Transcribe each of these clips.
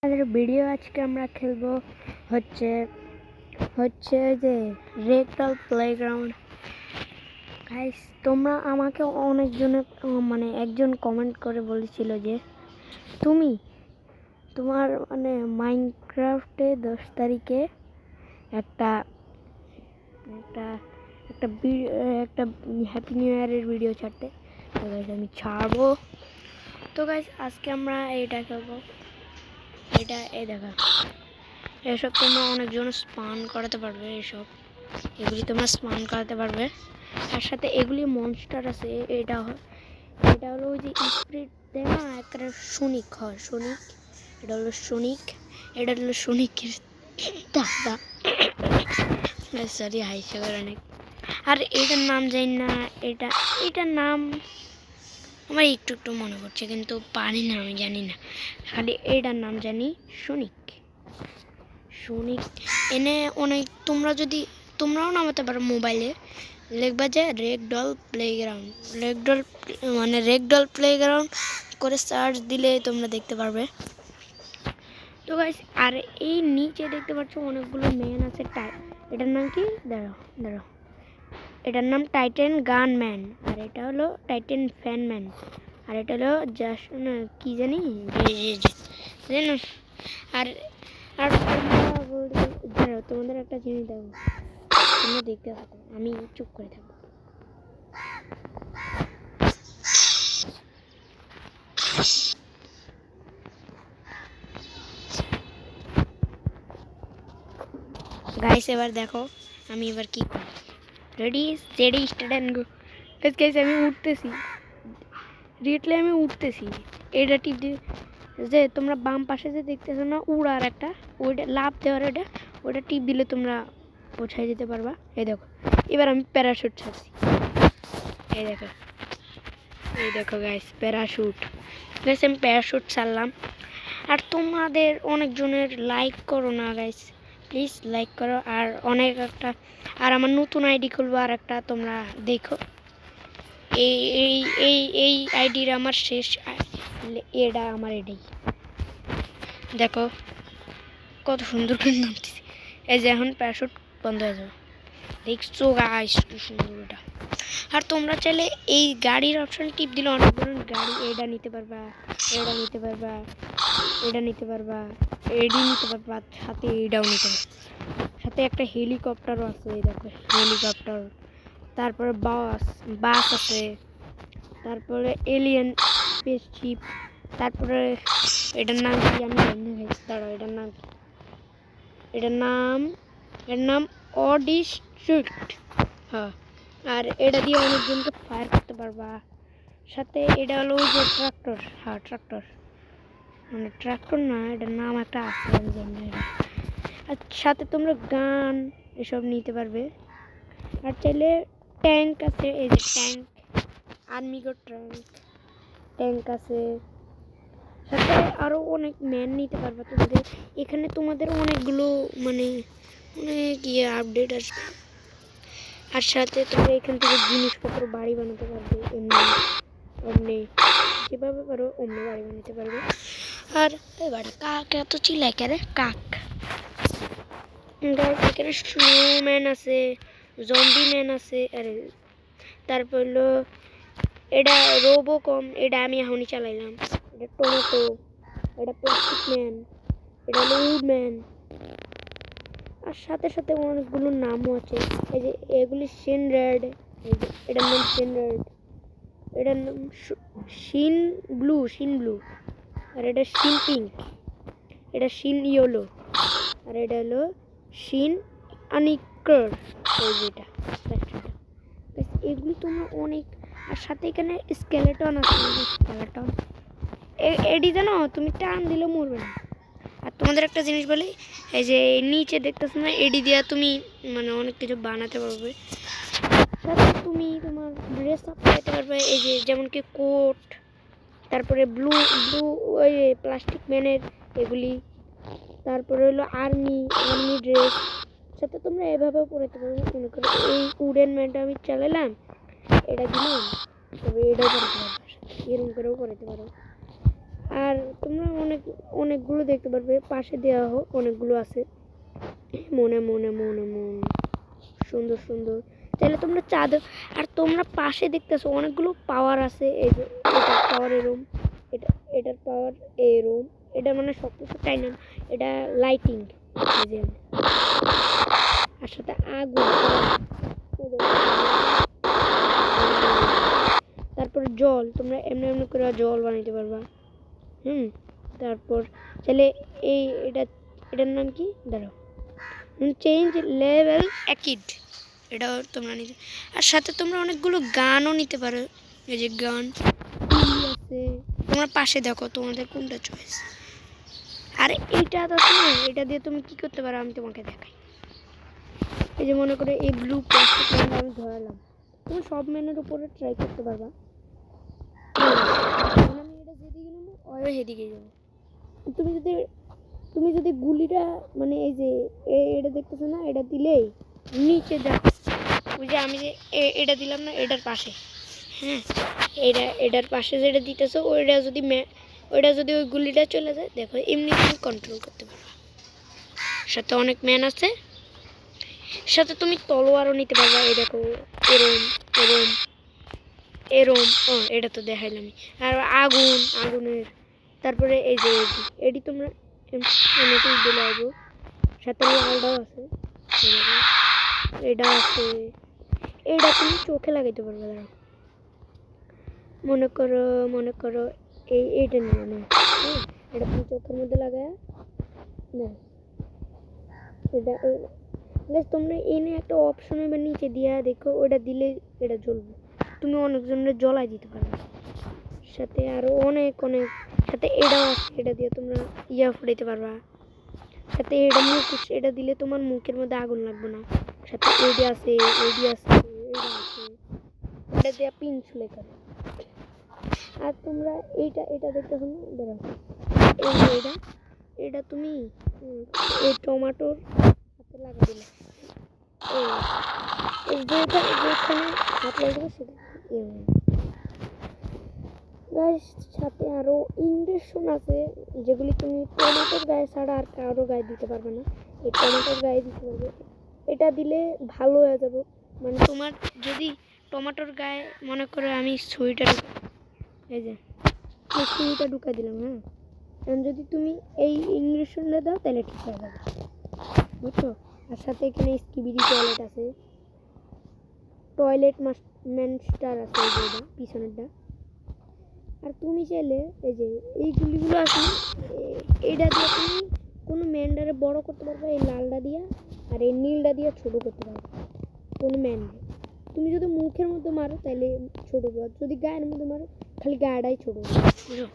আমাদের ভিডিও আজকে আমরা খেলবো হচ্ছে হচ্ছে যে রেগডল প্লেগ্রাউন্ড। গাইস, তোমরা আমাকে অনেকজনে একজন কমেন্ট করে বলেছিল যে তোমার মাইনক্রাফটে 10 তারিখে একটা একটা একটা একটা হ্যাপি নিউ ইয়ারের ভিডিও ছাড়তে। তো গাইস আমি ছাড়বো। তো গাইস আজকে আমরা এইটা খেলবো। এই দেখা এসব তোমরা অনেকজন স্পান করাতে পারবে। এগুলি তোমরা স্পান করাতে পারবে। তার সাথে এগুলি মনস্টার আছে। এটা হলো ওই যে স্পিরিট দেয় না, একটা সনিক হয়। এটা হলো সনিকের দাদা। সরি হাইছে অনেক। আর এটার নাম জানি না। এটার নাম আমার একটু মনে পড়ছে, কিন্তু পারি না, আমি জানি না। খালি এটার নাম জানি সনিক। এনে অনেক তোমরাও নামাতে পারো মোবাইলে। লিখবা যে রেগডল প্লেগ্রাউন্ড করে সার্চ দিলে তোমরা দেখতে পারবে। তো গাইস, আর এই নিচে দেখতে পাচ্ছ অনেকগুলো ম্যান আছে। এটার নাম কি? দাঁড়াও এটার নাম টাইটান গান ম্যান, আর এটা হলো টাইটান ফ্যান ম্যান, আর এটা হলো কি জানি জানো। আর তোমাদের একটা জিনিস দেখো, তোমরা দেখতে থাকো, আমি চুপ করে থাকবো। গাইস এবার দেখো আমি এবার কি করি। Ready start and go. Guys আমি উঠতেছি। এটা টিপ দিয়ে যে তোমরা বাম পাশে যে দেখতেছো না উড়ার একটা, ওইটা লাভ দেওয়ার, ওইটা টিপ দিলে তোমরা পৌঁছায় যেতে পারবা। এই দেখো এবার আমি প্যারাশুট ছাড়ছি। এই দেখো গাইস প্যারাশুট। গাইস আমি প্যারাশুট ছাড়লাম। আর তোমাদের অনেকজনের লাইক করো না গাইস, প্লিজ লাইক করো। আর আমার নতুন আইডি খুলবো আর একটা, তোমরা দেখো। এই আইডির আমার শেষ, এটা আমার এটাই দেখো কত সুন্দর করে নামতেছি। এই যে এখন প্যারাশুট বন্ধ হয়ে যাবে, দেখছো গাইস কি সুন্দর এটা। আর তোমরা চাইলে এই গাড়ির অপশন টিপ দিলে অনেক ধরনের গাড়ি, এটা নিতে পারবা, এডি নিতে পারবা, সাথে এটাও নিতে পারবা। সাথে একটা হেলিকপ্টারও আছে, দেখো হেলিকপ্টার। তারপরে বাস আছে, তারপরে এলিয়েন স্পেসশিপ। তারপরে এটার নাম কি আমি জানি না। দাঁড়াও এটার নাম অডিস্ট্রিক্ট। হ্যাঁ, আর এটা দিয়ে অনেকজনকে ফায়ার করতে পারবা। সাথে এটা হলো ওই যে ট্রাক্টর। হ্যাঁ ট্রাক্টর না, এটার নাম একটা আছে আমি জানি না। আর সাথে তোমরা গান এসব নিতে পারবে। আর চাইলে ট্যাঙ্ক আছে, এই যে আর্মিগো ট্যাঙ্ক আছে। সাথে আরও অনেক ম্যান নিতে পারবা তোমাদের এখানে। তোমাদের অনেকগুলো অনেক আপডেট আসবে। আর সাথে তোমরা এখান থেকে জিনিসপত্র বাড়ি বানাতে পারবে, এমনি যেভাবে পারো অমনি বাড়ি বানাতে পারবে। আর এবার কাক এত চিল্লায় কেন? কাক এখানে স্নোম্যান আছে, জম্বি ম্যান আছে। আরে তারপর হলো এটা রোবোকম, এটা আমি এখনই চালাইলাম। এটা টমেটো, এটা প্লাস্টিক ম্যান, এটা হলো উডম্যান। আর সাথে অনেকগুলো নামও আছে। এই যে এগুলি সিনরেড, এটার নাম সিনরেড, এটার নাম শিন ব্লু, আর এটা শিন পিঙ্ক, এটা শিন ইয়েলো, আর এটা হলো শিন আনিকার। এই যেটা এগুলি তোমরা অনেক। আর সাথে এখানে স্কেলেটন আছে, এডি জানো তুমি টান দিলে মরবে না। আর তোমাদের একটা জিনিস বলি, এই যে নিচে দেখতেছো না, এডি দিয়া তুমি অনেক কিছু বানাতে পারবে। সাথে তুমি তোমার ড্রেস আপ করতে পারবে। এই যে যেমন কি কোট, তারপরে ব্লু ওই প্লাস্টিক ম্যানের এগুলি, তারপরে হলো আর্মি ড্রেস। সাথে তোমরা এভাবেও পড়তে পারবে। মনে করো এই উডেন ম্যানটা আমি চালালাম, এটা দিলাম, তবে এটাও করতে পারবো, এরকম করেও করতে পারো। আর তোমরা অনেকগুলো দেখতে পারবে, পাশে দেওয়া হোক অনেকগুলো আছে, মনে মনে মনে মনে সুন্দর সুন্দর। তাহলে তোমরা চাঁদ, আর তোমরা পাশে দেখতেছো অনেকগুলো পাওয়ার আছে। এই যে এটার পাওয়ার এরম, এটার পাওয়ার এরম, এটা মানে সব কিছু তাই না, এটা লাইটিং। এই যে আর সাথে আগুন, তারপর জল, তোমরা এমনি এমনি করে জল বানাইতে পারবা। তারপর তাহলে এটার নাম কি দাঁড়াও, চেঞ্জ লেভেল অ্যাকিড, এটাও তোমরা নিতে। আর সাথে তোমরা অনেকগুলো গানও নিতে পারো। এই যে গান আছে, তোমরা পাশে দেখো তোমাদের কোনটা চয়েস। আর এইটা আছে না, এটা দিয়ে তুমি কি করতে পারো আমি তোমাকে দেখাই। এই যে মনে করে এই ব্লু প্লাস্টিক আমি ধরালাম, তুমি সব মেনের উপরে ট্রাই করতে পারবা। আমি এটা যেদিকে নেবো ওই সেদিকে যাবো। তুমি যদি গুলিটা মানে এই যে এটা দেখতেছো না, এটা দিলেই নিচে যাও। ওই যে আমি যে এটা দিলাম না, এটার পাশে, এটার পাশে যেটা দিতেছো ওইটা যদি ওই গুলিটা চলে যায়, দেখো এমনি তুমি কন্ট্রোল করতে পারবা। সাথে অনেক ম্যান আছে, সাথে তুমি তলোয়ারও নিতে পারবা। এই দেখো এরম এরম এরম, এটা তো দেখাইলাম। আর আগুনের, তারপরে এই যে এটি তোমরা দিলে আসবো। সাথে লালটাও আছে, এটা আছে, এটা তুমি চোখে লাগাইতে পারবে। দাঁড়াও, মনে করো এইটা নিয়ে না, এটা তুমি চোখের মধ্যে লাগায় না, এটা তোমরা এনে একটা অপশন এবার নিচে দিয়া দেখো, ওটা দিলে এটা জ্বলবে, তুমি অনেকজনের জ্বলাই দিতে পারবে। সাথে আরো অনেক সাথে এটাও আছে, এটা দিয়ে তোমরা ফুটাইতে পারবা। সাথে এটা মুখোশ, এটা দিলে তোমার মুখের মধ্যে আগুন লাগবে না। সাথে এটা আছে, এটা দিয়ে পিন ছুলে করে। আর তোমরা এটা দেখতেছো না, বেরো এটা তুমি এই টমেটোর হাতে লাগা দিলে, যেখানে হাত লাগবে সেটা। সাথে আরো ইঞ্জেকশন আছে, যেগুলি তুমি টমেটোর গায়ে ছাড়া আর কারো গায়ে দিতে পারবে না। এই টমেটোর গায়ে দিতে পারবে, এটা দিলে ভালো হয়ে যাবে। মানে তোমার যদি টমেটোর গায়ে মনে করো আমি সুইটা এই যে সুইটা ঢুকাই দিলাম, এখন যদি তুমি এই ইঞ্জেকশনটা দাও তাহলে ঠিক হয়ে যাবে, বুঝছো। আর সাথে এখানে স্কিবিডি টয়লেট আছে, টয়লেট মাস্টার আছে, এই যে পিছনেরটা। আর তুমি চাইলে এই যে এই গুলিগুলো আছে, এটা দিয়ে তুমি কোনো ম্যান্ডারে বড় করতে পারবে, এই লালটা দিয়ে, আর এই নীলটা দিয়ে ছোট করতে পারবে কোনো ম্যান্ডারে। তুমি যদি মুখের মধ্যে মারো তাহলে ছোট পাবে, যদি গায়ের মধ্যে মারো খালি গায়েটাই ছোট পাবে, বুঝো।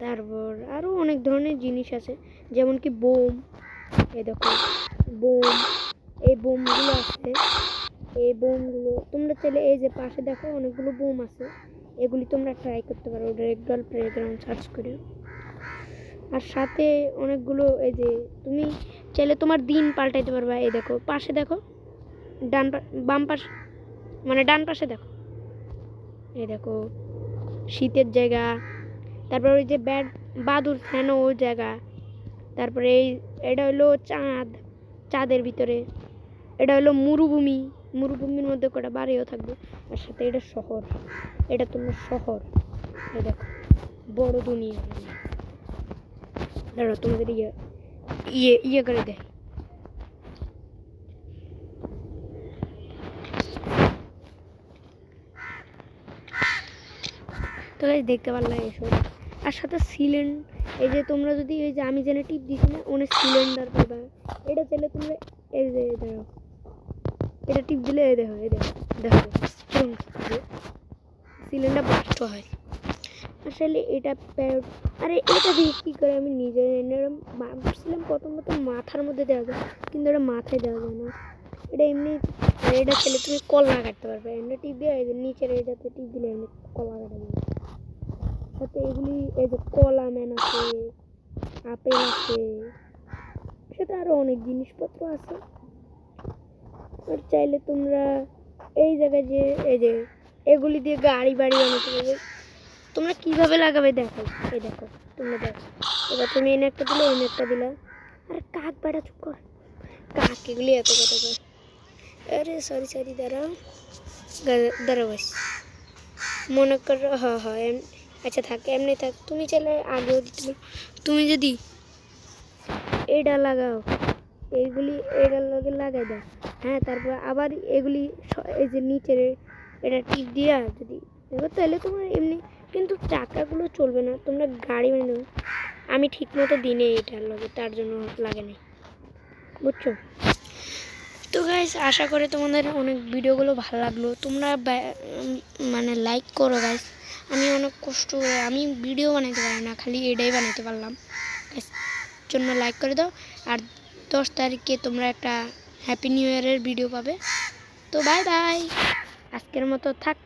তারপর আরও অনেক ধরনের জিনিস আছে, যেমন কি বোম, এই দেখো বোম, এই বোমগুলো আছে। এই বোমগুলো তোমরা চাইলে এই যে পাশে দেখো অনেকগুলো বোম আছে, এগুলি তোমরা ট্রাই করতে পারো রেগডল প্লেগ্রাউন্ড সার্চ করে। আর সাথে অনেকগুলো এই যে তুমি চাইলে তোমার দিন পাল্টাইতে পারবা। এই দেখো পাশে দেখো, বাম পাশে মানে ডান পাশে দেখো, এই দেখো শীতের জায়গা, তারপর ওই যে বাদুর ফ্যানও ওই জায়গা, তারপরে এটা হলো চাঁদের ভিতরে, এটা হলো মরুভূমির মধ্যে কটা বাড়িও থাকবে। আর সাথে এটা শহর, এটা তোমার শহর। এই দেখো বড় দুনিয়া, দাঁড়াও তোমাদের ইয়ে করে দেয়। তো দেখতে পারলাম এসব। আর সাথে এই যে তোমরা যদি এই যে আমি যেন টিপ দিছি না, অনেক সিলিন্ডার পাবা। এটা চাইলে তোমরা এই যে দেখো, এটা টিপ দিলে এই দেখো সিলিন্ডার ব্লাস্ট হয়। আসলে এটা আরে এটা দিয়ে কী করে আমি নিজে ভাবছিলাম প্রথম মাথার মধ্যে দেওয়া যায়, কিন্তু এটা মাথায় দেওয়া যায় না, এটা এমনি। এটা চাইলে তুমি কলা কাটতে পারবে, এমনি টিপ দিয়ে এই যে নিচের এটাতে টিপ দিলে এমনি কলা কাটা যাবে। সাথে এগুলি এই যে কলা ম্যান আছে, আপেল আছে, সাথে আরো অনেক জিনিসপত্র আছে। আর চাইলে তোমরা এই জায়গায় যে এই যে এগুলি দিয়ে গাড়ি বাড়ি বানাতে পারবে। তোমরা কিভাবে লাগাবে দেখো, এই দেখো তোমরা দেখো। এবার তুমি এনে একটা দিলে, এনে একটা দিলে। আরে কাক বেটা চুপ কর, কাক এগুলি এত কথা কর। আরে সরি দাঁড়াও, দাঁড়াও বাস। মনে করো হ্যাঁ আচ্ছা থাক, এমনি থাক। তুমি চাইলে আগেও দিতে পারো। তুমি যদি এইটা লাগাও, এইগুলি এটার লগে লাগাই দাও, হ্যাঁ, তারপর আবার এগুলি এই যে নিচের এটা টিপ দিয়া যদি দেখো, তাহলে তোমার এমনি কিন্তু চাকাগুলো চলবে না, তোমরা গাড়ি বানিয়ে দেবে। আমি ঠিক মতো দিনে এটার লগে, তার জন্য লাগে নাই, বুঝছো? তো গাইস, আশা করে তোমাদের অনেক ভিডিওগুলো ভালো লাগলো। তোমরা মানে লাইক করো গাইস। আমি অনেক কষ্ট করে আমি ভিডিও বানাইতে পারি না, খালি এটাই বানাইতে পারলাম। জন্য লাইক করে দাও। আর 10 তারিখে তোমরা একটা হ্যাপি নিউ ইয়ারের ভিডিও পাবে। তো বাই বাই, আজকের মতো থাক।